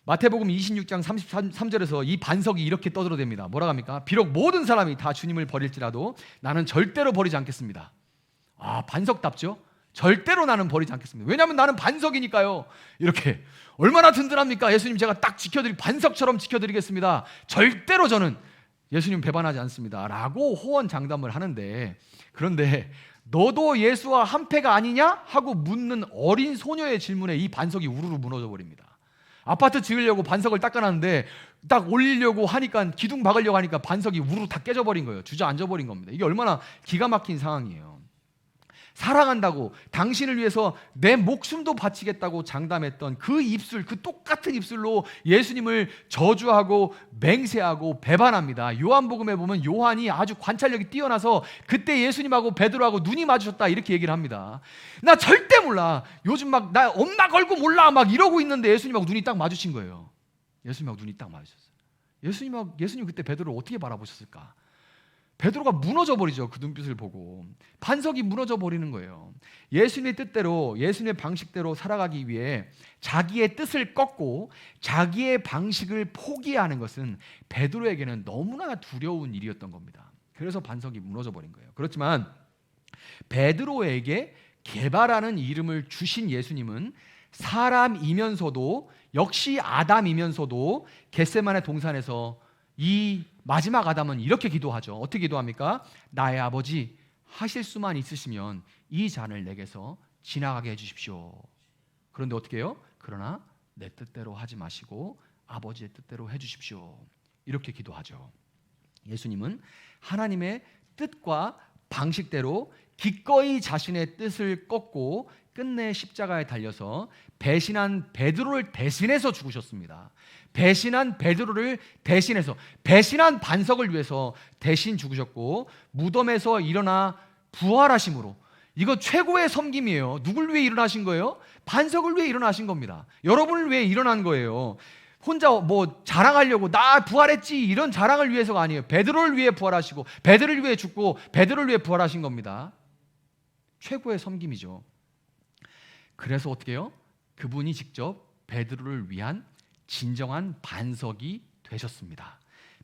마태복음 26장 33절에서 이 반석이 이렇게 떠들어댑니다. 뭐라고 합니까? 비록 모든 사람이 다 주님을 버릴지라도 나는 절대로 버리지 않겠습니다. 반석답죠? 절대로 나는 버리지 않겠습니다. 왜냐하면 나는 반석이니까요. 이렇게 얼마나 든든합니까? 예수님 제가 딱 반석처럼 지켜드리겠습니다. 절대로 저는 예수님 배반하지 않습니다. 라고 호언장담을 하는데, 그런데 너도 예수와 한패가 아니냐? 하고 묻는 어린 소녀의 질문에 이 반석이 우르르 무너져 버립니다. 아파트 지으려고 반석을 닦아놨는데 딱 올리려고 하니까, 기둥 박으려고 하니까 반석이 우르르 다 깨져버린 거예요. 주저앉아 버린 겁니다. 이게 얼마나 기가 막힌 상황이에요. 사랑한다고, 당신을 위해서 내 목숨도 바치겠다고 장담했던 그 입술, 그 똑같은 입술로 예수님을 저주하고 맹세하고 배반합니다. 요한복음에 보면 요한이 아주 관찰력이 뛰어나서 그때 예수님하고 베드로하고 눈이 마주쳤다, 이렇게 얘기를 합니다. 나 절대 몰라. 요즘 막 나 엄마 걸고 몰라 막 이러고 있는데 예수님하고 눈이 딱 마주친 거예요. 예수님하고 눈이 딱 마주쳤어요. 예수님 그때 베드로를 어떻게 바라보셨을까? 베드로가 무너져 버리죠. 그 눈빛을 보고 반석이 무너져 버리는 거예요. 예수님의 뜻대로, 예수님의 방식대로 살아가기 위해 자기의 뜻을 꺾고 자기의 방식을 포기하는 것은 베드로에게는 너무나 두려운 일이었던 겁니다. 그래서 반석이 무너져 버린 거예요. 그렇지만 베드로에게 게바라는 이름을 주신 예수님은 사람이면서도, 역시 아담이면서도 겟세마네 동산에서 이 마지막 아담은 이렇게 기도하죠. 어떻게 기도합니까? 나의 아버지, 하실 수만 있으시면 이 잔을 내게서 지나가게 해주십시오. 그런데 어떻게 해요? 그러나 내 뜻대로 하지 마시고 아버지의 뜻대로 해주십시오. 이렇게 기도하죠. 예수님은 하나님의 뜻과 방식대로 기꺼이 자신의 뜻을 꺾고 끝내 십자가에 달려서 배신한 베드로를 대신해서 죽으셨습니다. 배신한 베드로를 대신해서, 배신한 반석을 위해서 대신 죽으셨고, 무덤에서 일어나 부활하심으로, 이거 최고의 섬김이에요. 누굴 위해 일어나신 거예요? 반석을 위해 일어나신 겁니다. 여러분을 위해 일어난 거예요. 혼자 뭐 자랑하려고 나 부활했지 이런 자랑을 위해서가 아니에요. 베드로를 위해 부활하시고 베드로를 위해 죽고 베드로를 위해 부활하신 겁니다. 최고의 섬김이죠. 그래서 어떻게 해요? 그분이 직접 베드로를 위한 진정한 반석이 되셨습니다.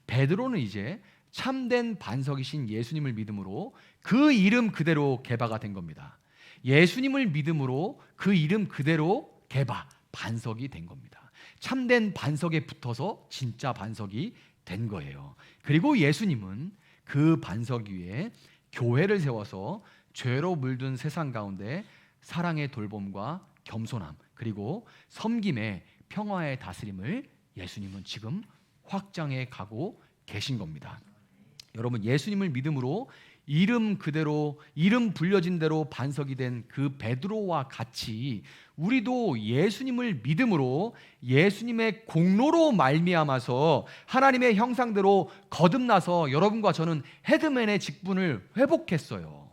베드로는 이제 참된 반석이신 예수님을 믿음으로 그 이름 그대로 개바가 된 겁니다. 예수님을 믿음으로 그 이름 그대로 개바, 반석이 된 겁니다. 참된 반석에 붙어서 진짜 반석이 된 거예요. 그리고 예수님은 그 반석 위에 교회를 세워서 죄로 물든 세상 가운데 사랑의 돌봄과 겸손함 그리고 섬김의 평화의 다스림을 예수님은 지금 확장해 가고 계신 겁니다. 여러분, 예수님을 믿음으로 이름 그대로, 이름 불려진 대로 반석이 된 그 베드로와 같이 우리도 예수님을 믿음으로 예수님의 공로로 말미암아서 하나님의 형상대로 거듭나서 여러분과 저는 헤드맨의 직분을 회복했어요.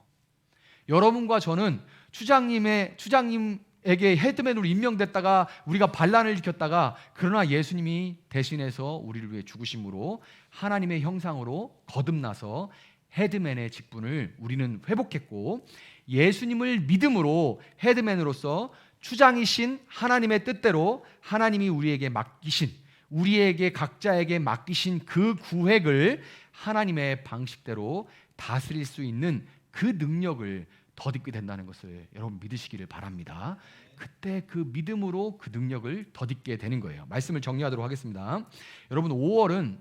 여러분과 저는 추장님에게 헤드맨으로 임명됐다가 우리가 반란을 일으켰다가, 그러나 예수님이 대신해서 우리를 위해 죽으심으로 하나님의 형상으로 거듭나서 헤드맨의 직분을 우리는 회복했고, 예수님을 믿음으로 헤드맨으로서 추장이신 하나님의 뜻대로 하나님이 우리에게 맡기신, 우리에게 각자에게 맡기신 그 구획을 하나님의 방식대로 다스릴 수 있는 그 능력을 덧입게 된다는 것을 여러분 믿으시기를 바랍니다. 그때 그 믿음으로 그 능력을 덧입게 되는 거예요. 말씀을 정리하도록 하겠습니다. 여러분, 5월은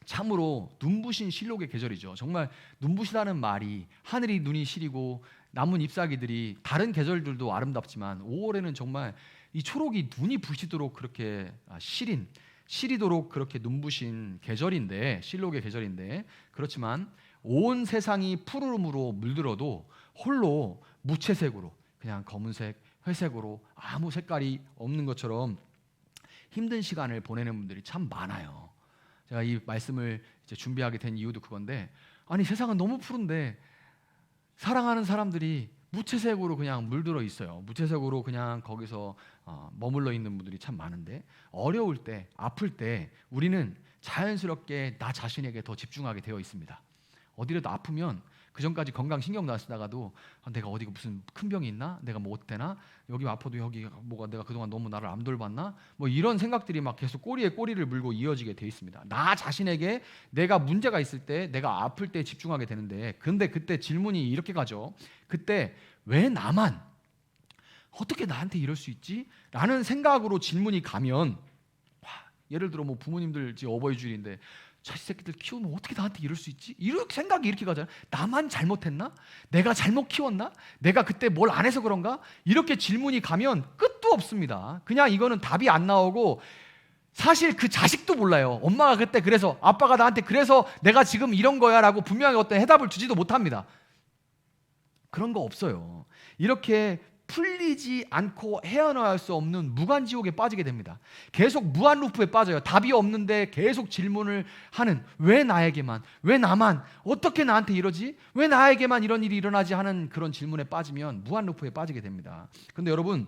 참으로 눈부신 실록의 계절이죠. 정말 눈부시다는 말이, 하늘이 눈이 시리고 나뭇 잎사귀들이 다른 계절들도 아름답지만 5월에는 정말 이 초록이 눈이 부시도록 그렇게 시리도록 그렇게 눈부신 계절인데, 실록의 계절인데, 그렇지만 온 세상이 푸르름으로 물들어도 홀로 무채색으로, 그냥 검은색, 회색으로 아무 색깔이 없는 것처럼 힘든 시간을 보내는 분들이 참 많아요. 제가 이 말씀을 이제 준비하게 된 이유도 그건데, 아니 세상은 너무 푸른데 사랑하는 사람들이 무채색으로 그냥 물들어 있어요. 무채색으로 그냥 거기서 머물러 있는 분들이 참 많은데, 어려울 때, 아플 때 우리는 자연스럽게 나 자신에게 더 집중하게 되어 있습니다. 어디라도 아프면 그 전까지 건강 신경 쓰다가도 내가 어디가 무슨 큰 병이 있나? 내가 뭐 어때나? 여기 아파도 여기 뭐가 내가 그동안 너무 나를 안 돌봤나? 뭐 이런 생각들이 막 계속 꼬리에 꼬리를 물고 이어지게 돼 있습니다. 나 자신에게 내가 문제가 있을 때, 내가 아플 때 집중하게 되는데, 근데 그때 질문이 이렇게 가죠. 그때 왜 나만? 어떻게 나한테 이럴 수 있지? 라는 생각으로 질문이 가면, 예를 들어 뭐 부모님들 지금 어버이주일인데 자식 새끼들 키우면 어떻게 나한테 이럴 수 있지? 이렇게 생각이 이렇게 가잖아요. 나만 잘못했나? 내가 잘못 키웠나? 내가 그때 뭘 안 해서 그런가? 이렇게 질문이 가면 끝도 없습니다. 그냥 이거는 답이 안 나오고, 사실 그 자식도 몰라요. 엄마가 그때 그래서, 아빠가 나한테 그래서 내가 지금 이런 거야 라고 분명히 어떤 해답을 주지도 못합니다. 그런 거 없어요. 이렇게 풀리지 않고 헤어나올 수 없는 무간지옥에 빠지게 됩니다. 계속 무한 루프에 빠져요. 답이 없는데 계속 질문을 하는, 왜 나에게만, 왜 나만, 어떻게 나한테 이러지, 왜 나에게만 이런 일이 일어나지 하는 그런 질문에 빠지면 무한 루프에 빠지게 됩니다. 근데 여러분,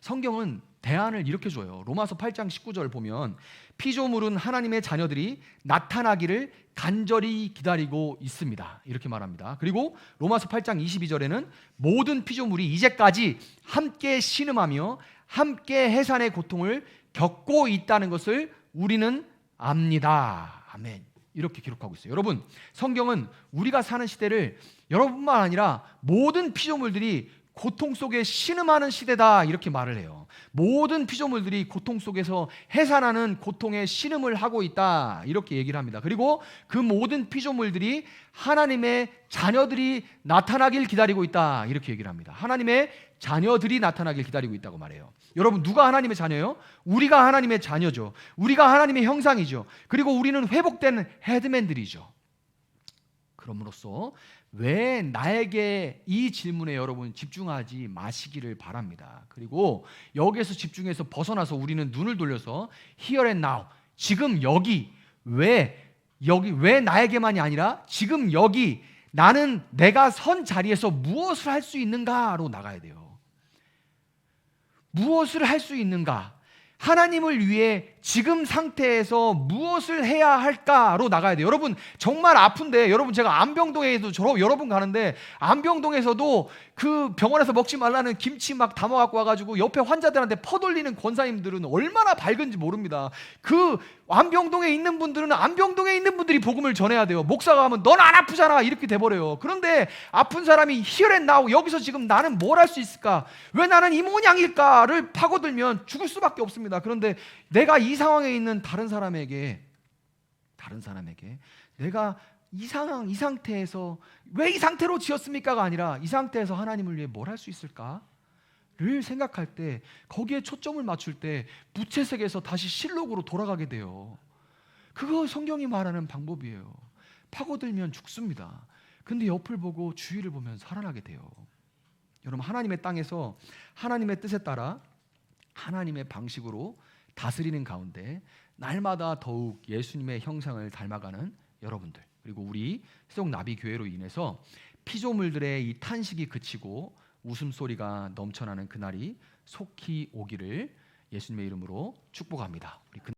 성경은 대안을 이렇게 줘요. 로마서 8장 19절 보면, 피조물은 하나님의 자녀들이 나타나기를 간절히 기다리고 있습니다. 이렇게 말합니다. 그리고 로마서 8장 22절에는 모든 피조물이 이제까지 함께 신음하며 함께 해산의 고통을 겪고 있다는 것을 우리는 압니다. 아멘. 이렇게 기록하고 있어요. 여러분, 성경은 우리가 사는 시대를 여러분뿐만 아니라 모든 피조물들이 고통 속에 신음하는 시대다, 이렇게 말을 해요. 모든 피조물들이 고통 속에서 해산하는 고통의 신음을 하고 있다, 이렇게 얘기를 합니다. 그리고 그 모든 피조물들이 하나님의 자녀들이 나타나길 기다리고 있다, 이렇게 얘기를 합니다. 하나님의 자녀들이 나타나길 기다리고 있다고 말해요. 여러분, 누가 하나님의 자녀예요? 우리가 하나님의 자녀죠. 우리가 하나님의 형상이죠. 그리고 우리는 회복된 헤드맨들이죠. 그럼으로써 왜 나에게, 이 질문에 여러분 집중하지 마시기를 바랍니다. 그리고 여기에서 집중해서 벗어나서 우리는 눈을 돌려서 here and now, 지금 여기, 왜 나에게만이 아니라 지금 여기 나는 내가 선 자리에서 무엇을 할 수 있는가로 나가야 돼요. 무엇을 할 수 있는가? 하나님을 위해 지금 상태에서 무엇을 해야 할까로 나가야 돼요. 여러분 정말 아픈데, 여러분 제가 안병동에도 여러분 가는데, 안병동에서도 그 병원에서 먹지 말라는 김치 막 담아 갖고 와가지고 옆에 환자들한테 퍼돌리는 권사님들은 얼마나 밝은지 모릅니다. 그 안병동에 있는 분들은 안병동에 있는 분들이 복음을 전해야 돼요. 목사가 하면 넌 안 아프잖아 이렇게 돼버려요. 그런데 아픈 사람이 here and now, 여기서 지금 나는 뭘 할 수 있을까, 왜 나는 이 모양일까를 파고들면 죽을 수밖에 없습니다. 그런데 내가 이 상황에 있는 다른 사람에게 내가 이 상황, 이 상태에서 왜 이 상태로 지었습니까가 아니라 이 상태에서 하나님을 위해 뭘 할 수 있을까 를 생각할 때, 거기에 초점을 맞출 때 무채색에서 다시 실록으로 돌아가게 돼요. 그거 성경이 말하는 방법이에요. 파고들면 죽습니다. 근데 옆을 보고 주위를 보면 살아나게 돼요. 여러분, 하나님의 땅에서 하나님의 뜻에 따라 하나님의 방식으로 다스리는 가운데 날마다 더욱 예수님의 형상을 닮아가는 여러분들, 그리고 우리 세종나비교회로 인해서 피조물들의 이 탄식이 그치고 웃음소리가 넘쳐나는 그날이 속히 오기를 예수님의 이름으로 축복합니다. 우리